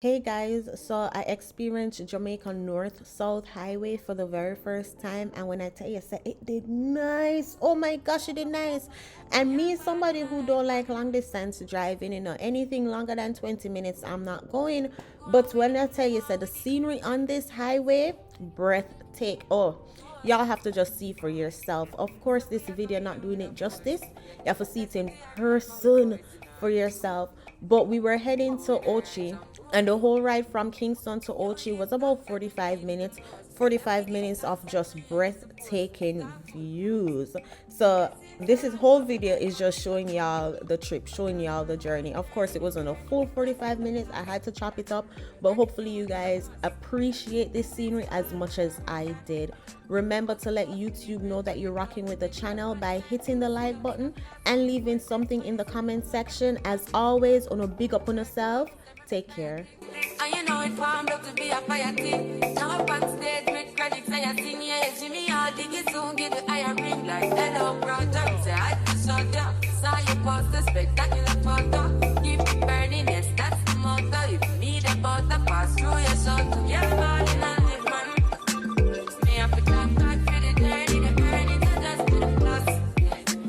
Hey guys, so I experienced Jamaica North South Highway for the very first time, and when I tell you, say it did nice. Oh my gosh, it did nice. And me, somebody who don't like long distance driving, anything longer than 20 minutes, I'm not going. But when I tell you, say the scenery on this highway, breathtaking. Oh, y'all have to just see for yourself. Of course, this video not doing it justice. You have to see it in person for yourself. But we were heading to Ochi, and the whole ride from Kingston to Ochi was about 45 minutes. 45 minutes of just breathtaking views. So this is whole video is just showing y'all the trip, showing y'all the journey. Of course, it wasn't a full 45 minutes. I had to chop it up, but hopefully you guys appreciate this scenery as much as I did. Remember to let YouTube know that you're rocking with the channel by hitting the like button and leaving something in the comment section. As always, on a big up on yourself. Take care. And you know it formed up to be a fire team. Now up on stage with credits and you sing, yeah, Jimmy, I'll dig it soon, get the iron ring like hello, brother. Say, I just shut up. Saw you post a spectacular photo. Keep it burning, yes, that's the motto. If you need a butter, pass through your soul to get ball in a live, man. Me up to talk back for the journey, the burning to just to the plus.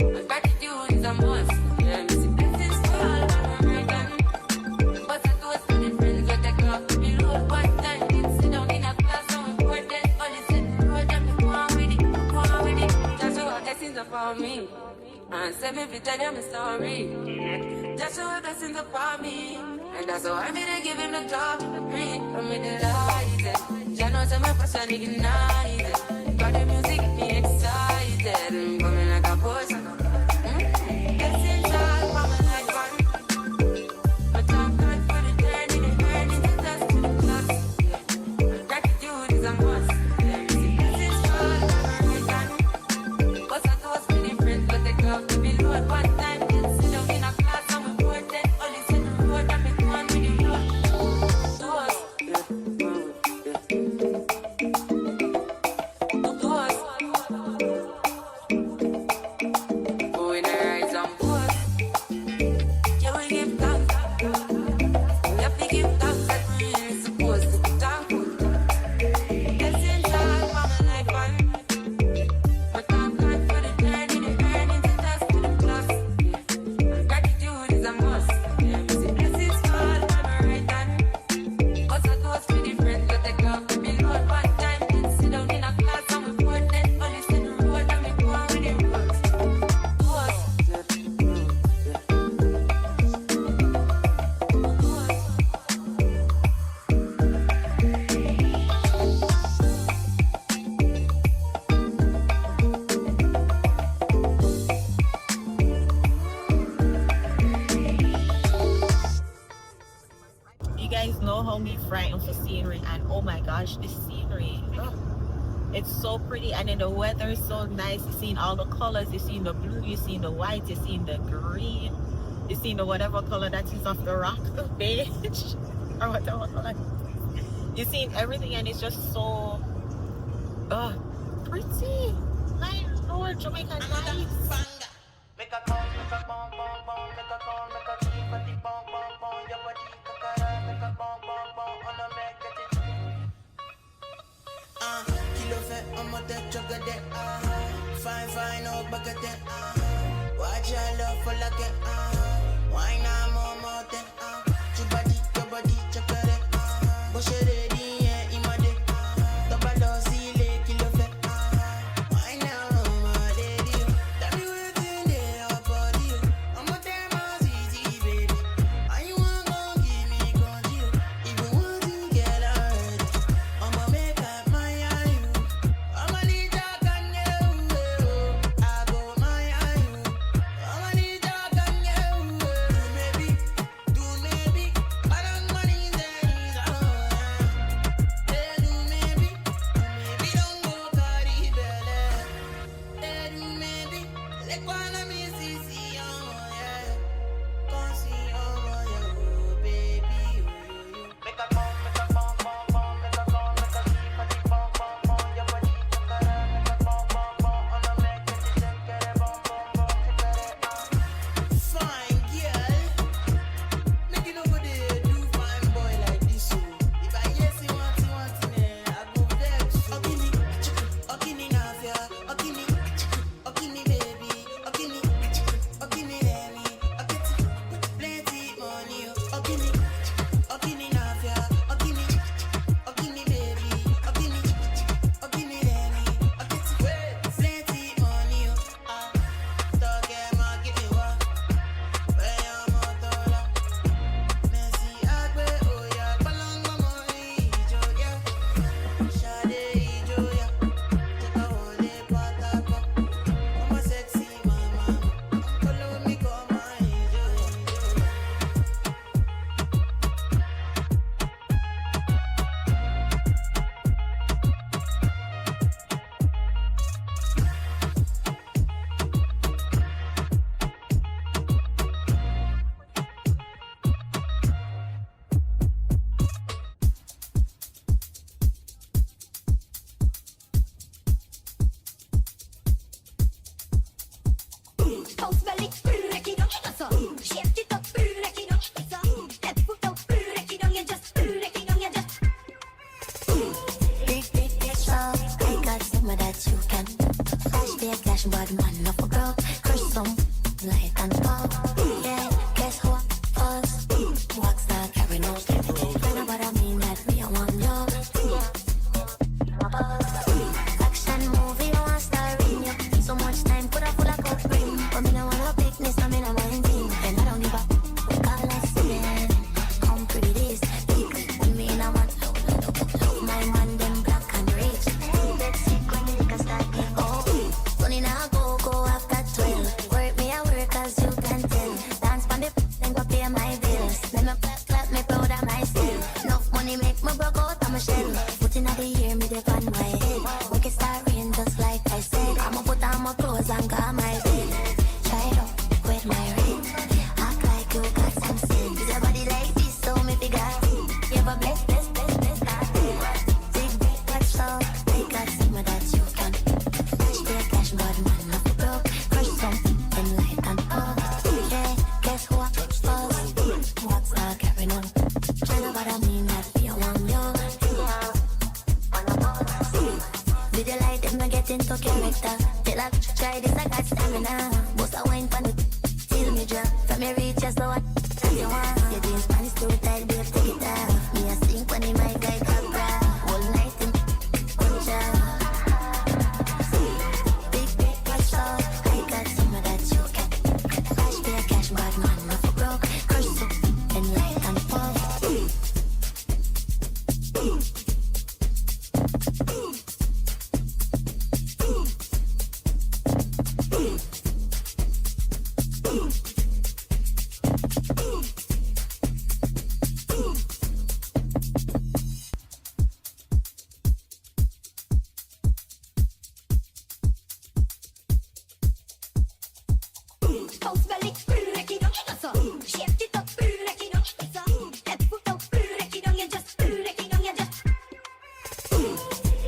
My gratitude is a must. Yeah, me see blessings for all of my right. But I do it to the friends that take off the below. One time, did sit down in a class, so important. Only sit the road and me go on with it, go on with it. Just so our blessings upon me. And send me to tell them the story. Just so our blessings upon me. And that's how I'm gonna give him the top, the green, I'm in the light. Jah knows I'm a passion ignited. Got the music get me excited. I'm coming like a push. Blessings all for my life, man. My top God for the journey, the earnings, the dust to the clocks. Gratitude is a must. Blessings all for my right. But I toast to the friends, but they go to be Lord. One time, did sit down in a class, I'm important. Only sit the road and me go on with the road. To us, to us. Going to rise and boast. Yeah, we give thanks. We have to give thanks that we ain't supposed to be thankful. Blessings all for my life, man. My thank God for the journey, the earnings, the dust to the plus. Gratitude is a must. Yeah, we see blessings fall for my right hand. But I toast to the friends that take off the below. One time, did sit down in a class and we important. Only sit the road and me go on with the road. To us, You guys know how me frightened for scenery, and oh my gosh, this scenery, it's so pretty, and then the weather is so nice. You're seeing all the colors, you're seeing the blue, you're seeing the white, you're seeing the green, you're seeing the whatever color that is off the rock, the beige, or whatever color. You're seeing everything, and it's just so pretty. My Lord, Jamaica nice. Make a call, make a bomb, bomb, bomb, make a call, make a keep a deep bomb, bomb, bomb, your body, kakara, make a bomb, bomb, bomb, on a make it. Kilo fat, I'm a dead chocolate, fine, fine, no bucket, watch your love for like it, why not more, your body, chocolate, bush it ready, yeah, in my dick, double dose, kilo fat, why now, my lady, tell me what's in there, body, I'm a damn easy, baby, and you want to give me control, even want to get hurt, I'ma make up my you, I'ma need your gun, I go my you, I'ma need your gun, maybe cash, bad man, no for broke. Crush some light and pop. Yeah, guess who us? Wax that carry no sleep. I know what I mean that me, I want you. Action movie, I want starring you. So much time, could I full of cup bring. But me no want no picnic, so me no mind thing. And I don't give up, we call us men. Come pretty this, with me in a want love my man, them black and rich. Let's see when the liquor start get old. Sunny now go after 12. Work me a work as you can tell. Dance for me, then go pay my bills. Then me clap me proud of myself. Enough money make me broke out of my shell. Put in the year, me dip on my head. Make it start rain just like I said. I'ma put on my clothes and go my bed. Try it out with my rent. Act like you got some sense. Is your body like this, so me figure. You have a bless. Big watch out, I got some of that you can. Cash pay cash, bad man, no for broke. Crush some, then light and pop. Yeah, guess who I us? What's that carrying on? Tryna what I mean that we are one young. Did you like them? I get into character. Till I try this, I got stamina. Bust a wine from the till me drop. From your reach, just so what you want. Your jeans pants too tight, babe, take it off. Me a sink when the mic like a bra. All night in concha. Big watch out. I got some of that you can. Cash pay cash, bad man, no for broke. Crush soup and light and pop. House belly, break it down, so shift it up, break it down, so left foot up, break it down, you just break it down, you just.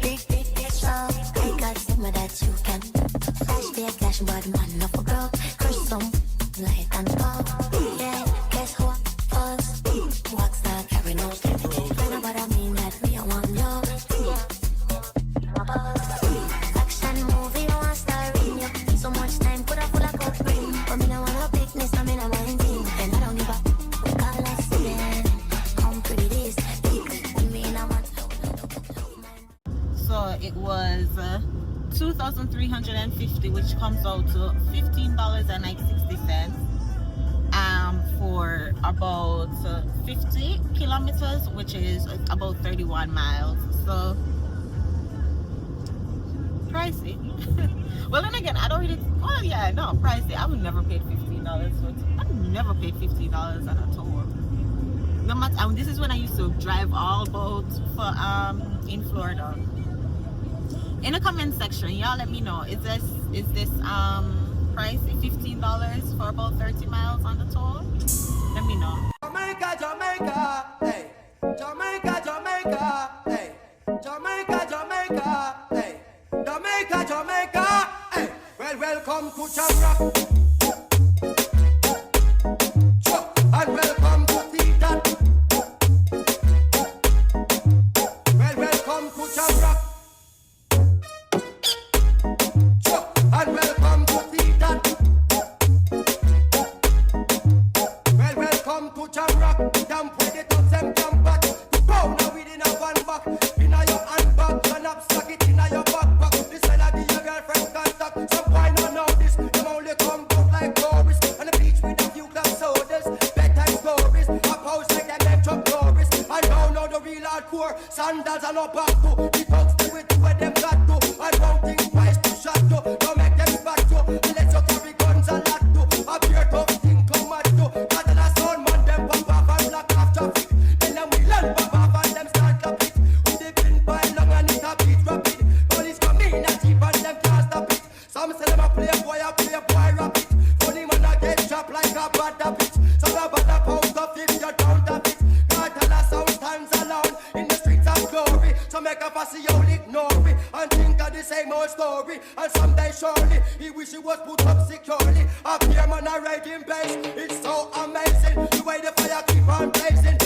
Big watch out. I got some of that you can. Cash pay cash, bad man, no for broke. Crush some light and pop. Yeah, guess who us? Wax that carry no sleep. I know what I mean that we are one young. Action movie, I want starring you. So much time, could I full of cup bring. But me no want no picnic, so me no mind thing. And I don't give up, we call us men. Come pretty this, with me in a want love my. So it was 2,350, which comes out to $15.60 for about 50 kilometers, which is about 31 miles. So pricey. Well, then again, I don't really. Well, yeah, no, pricey. I would never pay $15 for it. I would never pay $15 on a tour. No matter. And this is when I used to drive all boats for in Florida. In the comment section, y'all let me know. Is this pricey? $15 for about 30 miles on the tour? Let me know. Jamaica, Jamaica, hey. Jamaica, Jamaica, hey. Jamaica, Jamaica, hey. Jamaica, Jamaica, hey. Well, welcome to Jamrock. And welcome to Titan. Well, welcome to Jamrock. And welcome to Titan. Well, welcome to Jamrock. Damp with the tops and jump back. You pound now within a one back. Inna your handbag, turn up, stack it inna your backpack. This side of the your girlfriend contact. Some why not know this? Them only come out like tourists. On the beach with a few club sodas. Bedtime stories. A house like them them truck tourists. And now know the real hardcore. Sandals and no back to. The thugs do it to where them got to. And won't think twice to shot to. Don't make them back to. Unless you carry guns and lot to. A pure tough thing come at to. Got a sound man them pop off and block off traffic. Then them we land pop off and them start clap it. With the pin pile long and it a beat rapid. Police come in and cheap and them can't stop it. Some say them a playboy rapid. Funny man a get chopped like a bad habit. Some a bad pound of if you don't have it. Got a sound stands alone in the streets of glory. So make a fussy all ignore it and think of the same old story. And someday surely he wish he was put up securely. Up here man a riding base. It's so amazing the way the fire keep on blazing.